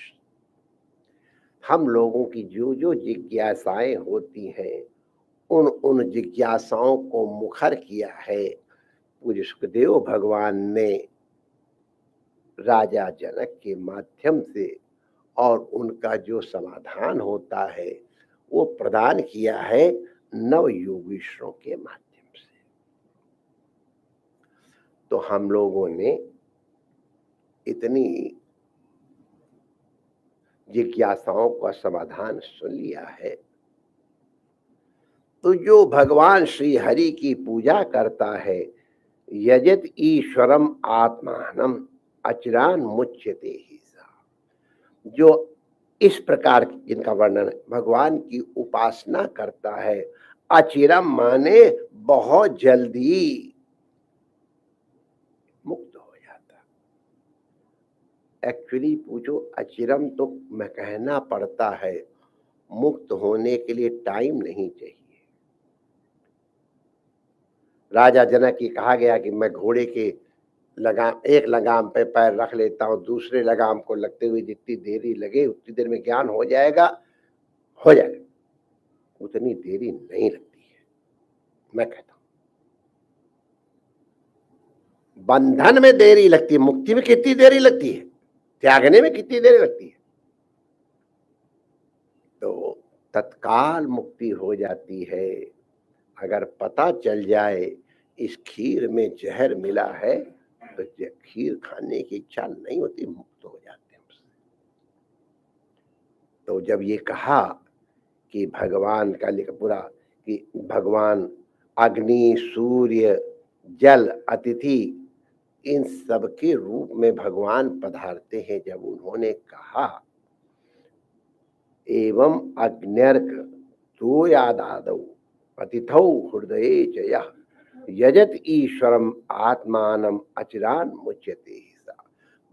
हम लोगों की जो जो जिज्ञासाएं होती हैं, उन जिज्ञासाओं को मुखर किया है पूज्य सुखदेव भगवान ने राजा जनक के माध्यम से, और उनका जो समाधान होता है वो प्रदान किया है नव योगीश्वरों के माध्यम से। तो हम लोगों ने इतनी जिज्ञासाओं का समाधान सुन लिया है, तो जो भगवान श्री हरि की पूजा करता है, यजत ईश्वरम आत्मानम अचिरान मुच्यते ही सा, जो इस प्रकार जिनका वर्णन है, भगवान की उपासना करता है, अचिरम माने बहुत जल्दी, एक्चुअली पूछो अचिरम तो मैं कहना पड़ता है, मुक्त होने के लिए टाइम नहीं चाहिए। राजा जनक की कहा गया कि मैं घोड़े के लगाम, एक लगाम पे पैर रख लेता हूँ, दूसरे लगाम को लगते हुए जितनी देरी लगे उतनी देर में ज्ञान हो जाएगा, हो जाएगा। उतनी देरी नहीं लगती है। मैं कहता हूं बंधन में देरी लगती है, मुक्ति में कितनी देरी लगती है, त्यागने में कितनी देरी लगती है। तो तत्काल मुक्ति हो जाती है। अगर पता चल जाए इस खीर में जहर मिला है तो खीर खाने की इच्छा नहीं होती, मुक्त हो जाते हैं उससे। तो जब ये कहा कि भगवान का लिखा पूरा कि भगवान अग्नि, सूर्य, जल, अतिथि, इन सब के रूप में भगवान पधारते हैं। जब उन्होंने कहा एवं अग्न्यर्क तो यादादौ अतिथौ हृदये च यः यजत ईश्वरम आत्मानम अचिरान मुच्यते।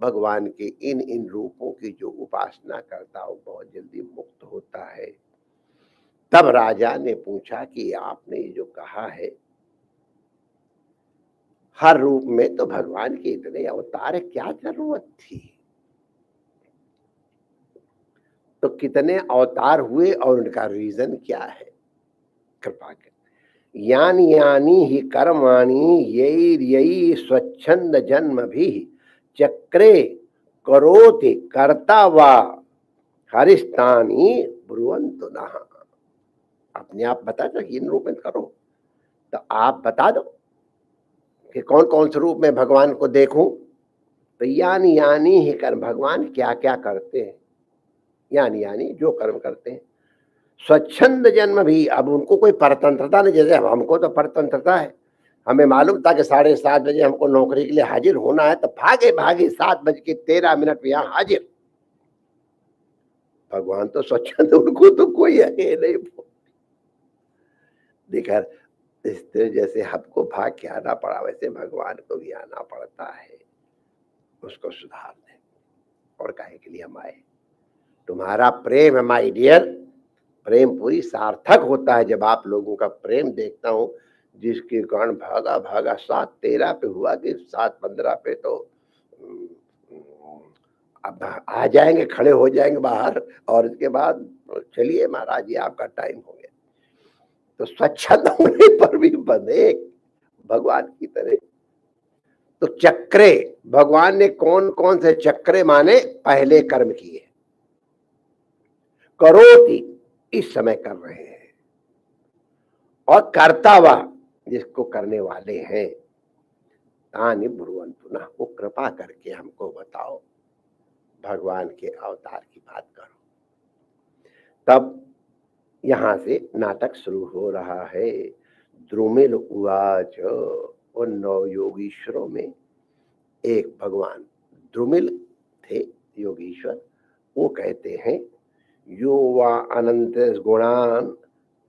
भगवान के इन इन रूपों की जो उपासना करता हो बहुत जल्दी मुक्त होता है। तब राजा ने पूछा कि आपने ये जो कहा है, हर रूप में तो भगवान के इतने अवतार है, क्या जरूरत थी? तो कितने अवतार हुए और उनका रीजन क्या है? कृपा कर यानी यानी ही कर्माणि यही स्वच्छंद जन्म भी चक्रे करोति कर्ता वा हरिस्तानी ब्रुवंतु नः। अपने आप बता दो इन रूप में करो, तो आप बता दो कि कौन कौन से रूप में भगवान को देखूं। तो यानी यानी ही कर्म, भगवान क्या क्या करते हैं, यानी यानी जो कर्म करते हैं। स्वच्छंद जन्म भी, अब उनको कोई परतंत्रता नहीं, जैसे हमको तो परतंत्रता है। हमें मालूम था कि 7:30 बजे हमको नौकरी के लिए हाजिर होना है, तो भागे भागे 7:13 यहाँ हाजिर। भगवान तो स्वच्छंद, उनको तो कोई है नहीं। देखा, इस तरह जैसे हमको भाग के आना पड़ा वैसे भगवान को भी आना पड़ता है उसको सुधारने। और काहे के लिए हम आए? तुम्हारा प्रेम है माय डियर, प्रेम पूरी सार्थक होता है जब आप लोगों का प्रेम देखता हूं, जिसके कारण भागा भागा 7:13 पे हुआ कि 7:15 पे तो अब आ जाएंगे, खड़े हो जाएंगे बाहर, और इसके बाद चलिए महाराज जी आपका टाइम हो गया। तो स्वच्छंद होने पर भी बने भगवान की तरह। तो चक्रे, भगवान ने कौन कौन से चक्रे माने? पहले कर्म किए, करोति इस समय कर रहे हैं, और कर्तावा जिसको करने वाले हैं। तानि ब्रुवंतु नः, वो कृपा करके हमको बताओ, भगवान के अवतार की बात करो। तब यहां से नाटक शुरू हो रहा है। द्रुमिल उवाच, और 9 योगीश्वरों में एक भगवान द्रुमिल थे योगीश्वर। वो कहते हैं यो वा अनंत गुणान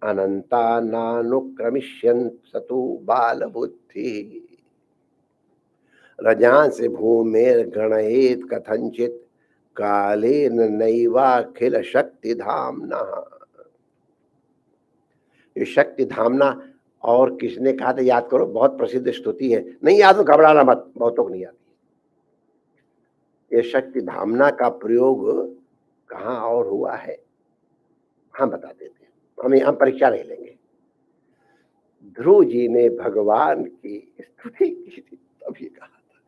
अनंता नानुक्रमिष्यन् सतु बाल बुद्धि रजांस भूमेर गणयेत कथंचित कालेन नैवाखिल शक्ति धामना। ये शक्ति धामना और किसने कहा था याद करो, बहुत प्रसिद्ध स्तुति है, नहीं याद तो घबराना मत, बहुतों को नहीं आती। ये शक्ति धामना का प्रयोग कहाँ और हुआ है, हम बता देते हैं, हम परीक्षा नहीं लेंगे। ध्रुव जी ने भगवान की स्तुति की थी, तभी कहा था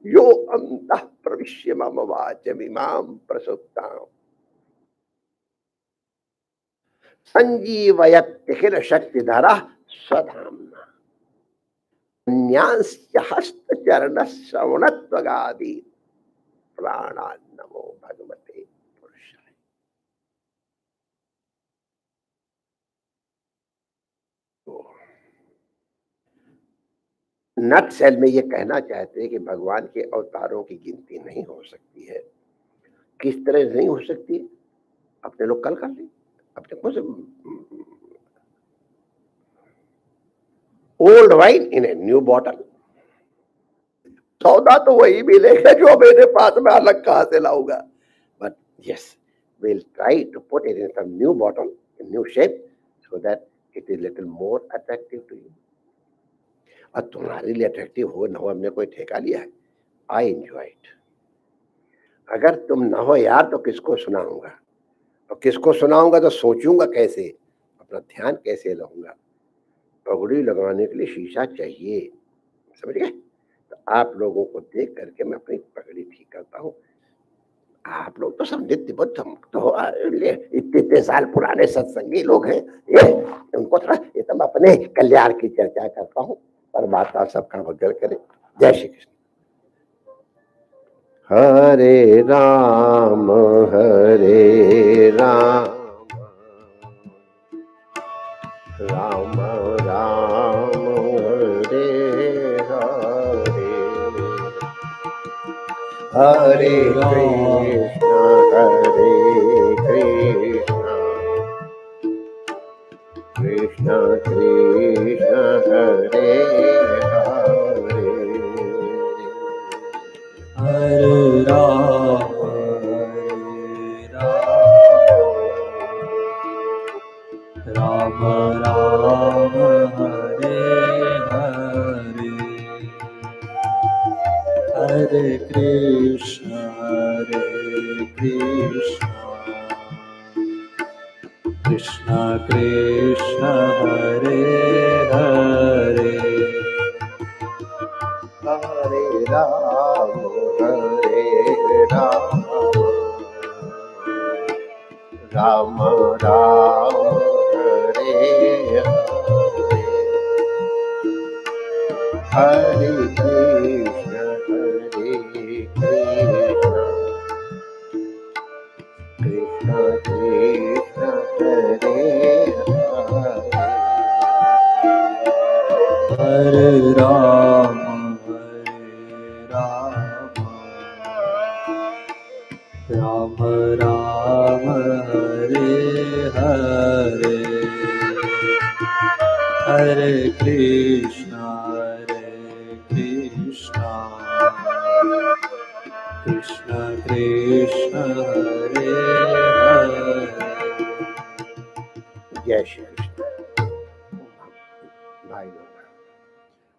यो अंतः प्रविश्य मम वाचमिमां प्रसुप्तां संजीवयत्यखिल शक्तिधरः स्वधाम्ना न्यांस्य हस्तचरण श्रवणत्वगादि प्राणान् नमो भगवते पुरुषाय। नटशेल में ये कहना चाहते हैं कि भगवान के अवतारों की गिनती नहीं हो सकती है। किस तरह नहीं हो सकती है? अपने लोग कल कर लें, अपने को से old wine in a new bottle. सौदा तो वही मिलेगा जो मेरे पास में अलग कहाँ से लाऊंगा. But yes, we'll try to put it in some new bottle, in new shape, so that it is little more attractive to you. और तुम्हारे लिए अट्रैक्टिव हो न हो हमने कोई ठेका लिया है. I enjoy it. अगर तुम न हो यार तो किसको सुनाऊंगा, और किसको सुनाऊंगा तो सोचूंगा कैसे, अपना ध्यान कैसे लाऊंगा. पगड़ी लगाने के लिए शीशा चाहिए, समझ गए. तो आप लोगों को देख करके मैं अपनी पगड़ी ठीक करता हूँ. आप लोग तो सब नित्य बुद्ध तो इतने साल पुराने सत्संगी लोग हैं, ये उनको थोड़ा ये तो मैं अपने कल्याण की चर्चा करता हूँ. परमात्मा सबका मंगल करे. जय श्री कृष्ण. हरे राम राम राम हरे हरे, हरे कृष्ण कृष्ण हरे हरे, हरे राम राम राम हरे हरे, हरे कृष्ण कृष्ण कृष्ण हरे हरे, हरे राम राम राम हरे हरे, हरे कृष्ण कृष्ण कृष्ण हरे हरे, हरे राम राम राम हरे हरे, हरे कृष्ण कृष्ण कृष्ण हरे हरे. जय श्री कृष्ण.